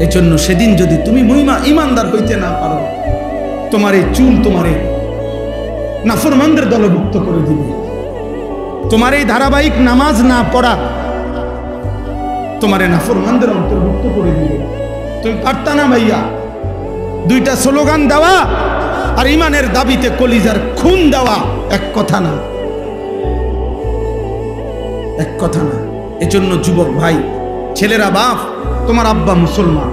এজন্য সেদিন যদি তুমি ইমানদার হইতে না পারো, তোমার এই চুল তোমারে নাফরমানদের দলভুক্ত করে দিবে। তোমার এই ধারাবাহিক নামাজ না পড়া তোমারে নাফরমানদের অন্তর্ভুক্ত করে দিবে। তুমি পারতা না ভাইয়া দুইটা স্লোগান দেওয়া আর ইমানের দাবিতে কলিজার খুন দেওয়া এক কথা না, এক কথা না। এজন্য যুবক ভাই, ছেলেরা, বাপ, তোমার আব্বা মুসলমান,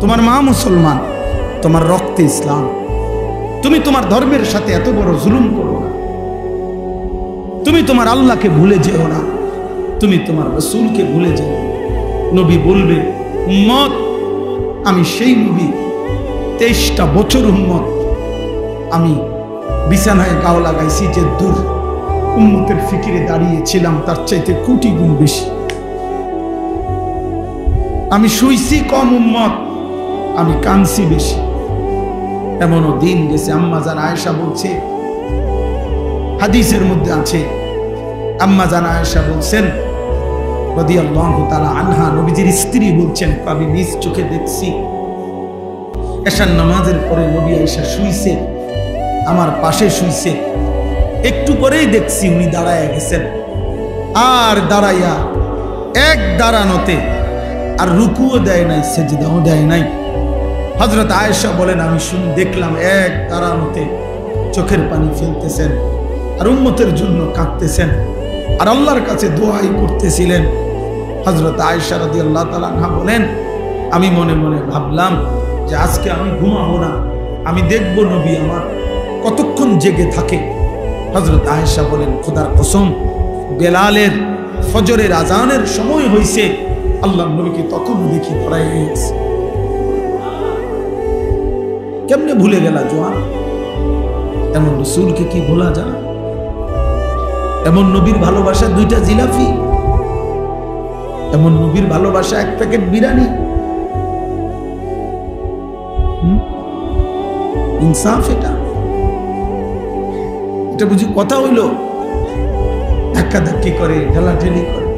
তোমার মা মুসলমান, তোমার রক্তে ইসলাম। তুমি তোমার ধর্মের সাথে এত বড় জুলুম করো না। তুমি তোমার আল্লাহকে ভুলে যেও না, তুমি তোমার রাসূলকে ভুলে যেও। নবী বলবে, উম্মত আমি সেই নবী, 23টা বছর উম্মত আমি বিছানায় গাও লাগাইছি, যে দূর উম্মতের ফিকিরে দাঁড়িয়েছিলাম তার চাইতে কোটি গুণ বেশি। আমি শুইছি কম উম্মত, আমি কাঁদছি বেশি। এমনও দিন গেছে, আম্মা জান আয়েশা বলছে, হাদিসের মধ্যে আছে, আম্মা জান আয়েশা বলছেন রাদিয়াল্লাহু তাআলা আনহা, নবীজির স্ত্রী বলছেন, আমি নিজ চোখে দেখছি এশার নামাজের পরে নবী আয়েশা শুইছে, আমার পাশে শুইছে। একটু পরেই দেখছি উনি দাঁড়ায় গেছেন, আর দাঁড়াইয়া এক দাঁড়ানোতে আর রুকুও দেয় নাই, সেজদাও দেয় নাই। হযরত আয়েশা বলেন, আমি দেখলাম এক দাঁড়ানোতে চোখের পানি ফেলতেছেন আর উম্মতের জন্য কাঁদতেছেন আর আল্লাহর কাছে দোয়াই করতেছিলেন। হযরত আয়েশা রাদিয়াল্লাহু তাআলা আনহা বলেন, আমি মনে মনে ভাবলাম যে আজকে আমি ঘুমাবো না, আমি দেখব নবী আমার কতক্ষণ জেগে থাকে। হযরত আয়েশা বলেন, খোদার কসম, বেলালের ফজরের আজানের সময় হইছে, আল্লাহর নবীকে তখন দেখি পড়াই গেছে। কেমনে ভুলে গেলা জোয়ান? এমন রাসূলকে কি ভোলা যায়? এমন নবীর ভালোবাসা 2টা জিলাপি, এমন নবীর ভালোবাসা 1 প্যাকেট বিরিয়ানি। ইনসাফ এটা? এটা বুঝি কথা হইল? ধাক্কাধাক্কি করে, ঢেলাঢেলি করে,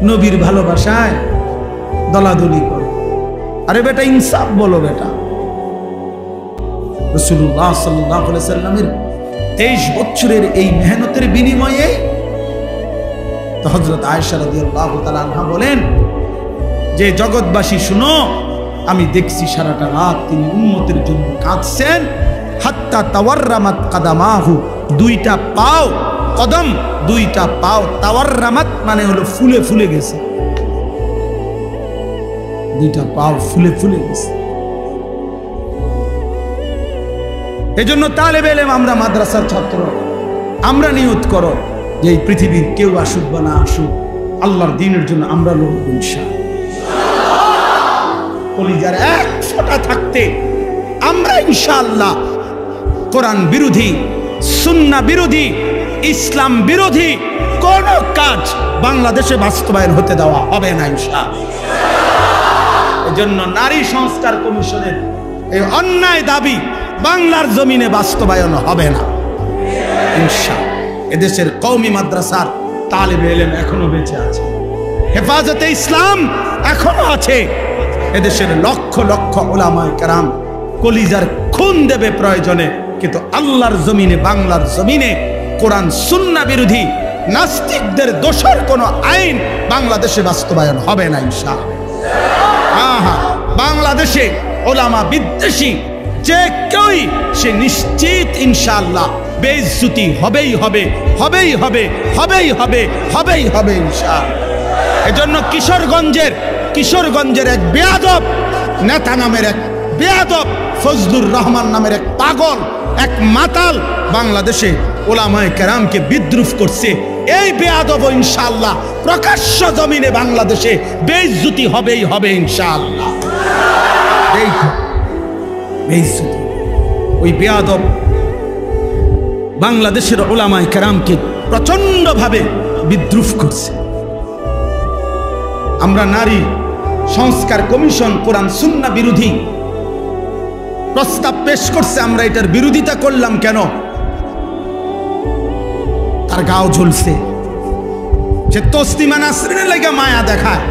নবীর ভালোবাসায় দলাদলি করে। আরে বেটা ইনসাফ বলো বেটা। রাসূলুল্লাহ সাল্লাল্লাহু আলাইহি সাল্লামের 23 বছরের এই মেহনতের বিনিময়ে তো হযরত আয়েশা রাদিয়াল্লাহু তাআলা আনহা বলেন যে, জগৎবাসী শুনো, আমি দেখছি সারাটা রাত তিনি উম্মতের জন্য কাঁদছেন। হাত্তা তাওয়াররামাত কাদামাহু, 2টা পাও, কদম 2টা পাও, তাওয়াররামাত মানে হলো ফুলে ফুলে গেছে, 2টা পাও ফুলে ফুলে গেছে। এজন্য তালেবে ইলম আমরা, মাদ্রাসার ছাত্র, আমরা নিয়ত করো যে এই পৃথিবীর কেউ আসুক বা না আসুক, আল্লাহর দ্বীনের জন্য আমরা লড়ব ইনশাআল্লাহ। কলিজার এক ফোঁটা থাকতে আমরা ইনশাআল্লাহ কোরআন বিরোধী, সুন্নাহ বিরোধী, ইসলাম বিরোধী কোন কাজ বাংলাদেশে বাস্তবায়ন হতে দেওয়া হবে না ইনশাআল্লাহ। এজন্য নারী সংস্কার কমিশনের এই অন্যায় দাবি বাংলার জমিনে বাস্তবায়ন হবে না ইনশাআল্লাহ। এদেশের কওমি মাদ্রাসার তালেবে ইলম এখনো বেঁচে আছে, হেফাজতে ইসলাম এখনো আছে। এদেশের লক্ষ লক্ষ উলামায়ে কেরাম কলিজার খুন দেবে প্রয়োজনে, কিন্তু আল্লাহর জমিনে, বাংলার জমিনে কোরআন সুন্নাহ বিরোধী নাস্তিকদের দোষর কোনো আইন বাংলাদেশে বাস্তবায়ন হবে না ইনশাআল্লাহ। বাংলাদেশে উলামা বিদ্বেষী যে কেউই সে নিশ্চিত ইনশাআল্লাহ বেইজ্জতি হবেই হবে, হবেই হবে, হবেই হবে, হবেই হবে ইনশাআল্লাহ। এজন্য কিশোরগঞ্জের এক বেয়াদব নেতা নামের এক বেয়াদব, ফজলুর রহমান নামের এক পাগল, এক মাতাল বাংলাদেশে উলামায়ে কেরামকে বিদ্রুপ করছে। এই বেয়াদব ইনশাআল্লাহ প্রকাশ্য জমিনে বাংলাদেশে বেইজ্জতি হবেই হবে ইনশাআল্লাহ। বেইজ্জতি ওই বেয়াদব বাংলাদেশের উলামায়ে কেরামকে প্রচন্ডভাবে বিদ্রুপ করছে। আমরা নারী সংস্কার কমিশন কোরআন সুন্নাহ বিরোধী প্রস্তাব পেশ করছে, আমরা এটার বিরোধিতা করলাম কেন? তার গাও ঝুলছে, সে তসলিমা নাসরিনের লাগা মায়া দেখায়,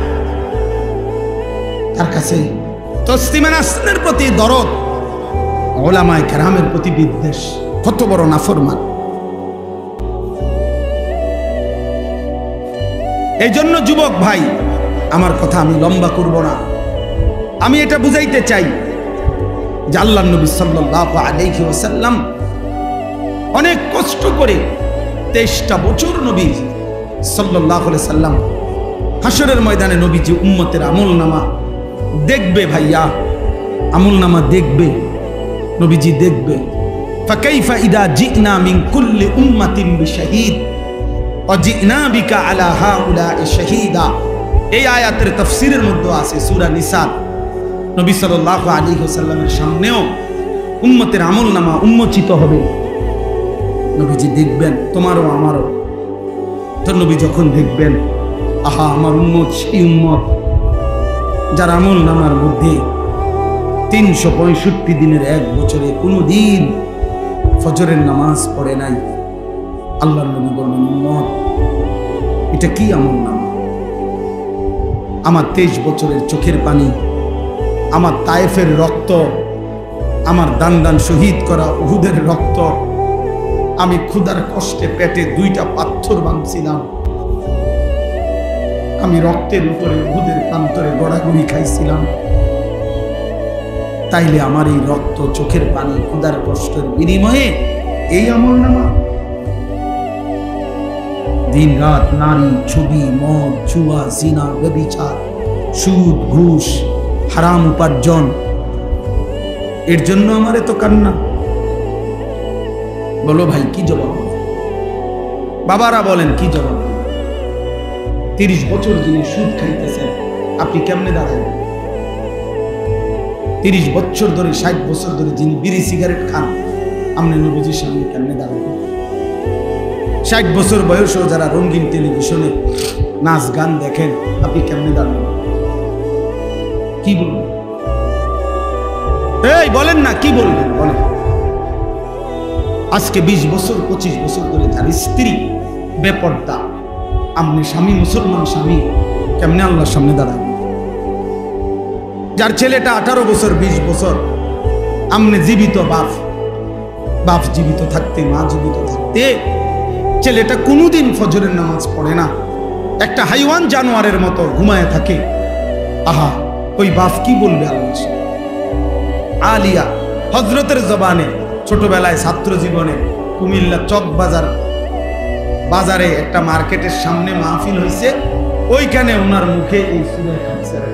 তার কাছে তসলিমা নাসরিনের প্রতি দরদ, উলামায়ে কেরামের প্রতি বিদ্বেষ। কত বড় নাফরমান! এই জন্য যুবক ভাই, আমার কথা আমি লম্বা করব না, আমি এটা বুঝাইতে চাই যে আল্লাহর নবী সাল্লাল্লাহু আলাইহি ওয়াসাল্লাম অনেক কষ্ট করে 23টা বছর নবী সাল্লাল্লাহু আলাইহি সাল্লাম হাসরের ময়দানে নবীজি উম্মতের আমলনামা দেখবে। ভাইয়া, আমলনামা দেখবে, নবীজি দেখবে। ফাকাইফা ইদা জিনা মিন কুল্লি উম্মাতিন বিশাহিদ ওয়া জিনা বিকা আলা হাউলা'i শাহীদা। এই আয়াতের তাফসীরের মধ্যে আছে সূরা নিসা। নবী সাল্লাল্লাহু আলাইহি ওয়াসাল্লামের সামনেও উম্মতের আমলনামা উন্মোচিত হবে, নবীজি দেখবেন, তোমারও আমারও। তো নবী যখন দেখবেন, আহা আমার উম্মত সেই উম্মত যার আমলনামার মধ্যে 365 দিনের এক বছরে কোনো দিন ফজরের নামাজ পড়ে নাই। আল্লাহর নবী বললেন, উম্মত এটা কি আমলনামা? আমার 23 বছরের চোখের পানি, আমার তায়েফের রক্ত, আমার দান দান শহীদ করা উহুদের রক্ত, আমি ক্ষুধার কষ্টে পেটে 2টা পাথর বাঁধছিলাম, আমি রক্তের উপরে উহুদের প্রান্তরে গড়াগড়ি খাইছিলাম, তাইলে আমার এই রক্ত, চোখের পানি, ক্ষুধার কষ্টের বিনিময়ে এই আমলনামা? দিন রাত নারী, ছবি, মদ, জুয়া, জিনা, ব্যভিচার, সুদ, ঘুষ, হারাম উপার্জন, এর জন্য আমার এত কান্না? বলো ভাই, কি জবাব? বাবারা বলেন, কি জবাব? 30 বছর যিনি সুদ খাইতেছেন, আপনি কেমনে দাঁড়াবেন? 30 বছর ধরে, 60 বছর ধরে যিনি বিড়ি সিগারেট খান, আপনি নবীজির সামনে কেমনে দাঁড়াবেন? 60 বছর বয়সেও যারা রঙিন টেলিভিশনে নাচ গান দেখেন, আপনি কেমনে দাঁড়াবেন? কি বলবেন? এই বলেন না, কি বলবেন বলেন? আজকে 20 বছর 25 বছর ধরে যার স্ত্রী বেপর্দা, আপনি স্বামী, মুসলমান স্বামী, কেমনে আল্লাহর সামনে দাঁড়াবেন? যার ছেলেটা 18 বছর 20 বছর, আপনি জীবিত বাপ, বাপ জীবিত থাকতে, মা জীবিত থাকতে ছেলেটা কোনোদিন ফজরের নামাজ পড়ে না, একটা হাইওয়ান জানোয়ারের মতো ঘুমায় থাকে। আহা, ওই বাপ কি বলবে আল্লাহ? আলিয়া হযরতের জবানে ছোটবেলায় ছাত্র জীবনে কুমিল্লা চক বাজারে একটা মার্কেটের সামনে মাহফিল হয়েছে, ওইখানে ওনার মুখে এই সূরা কাউসার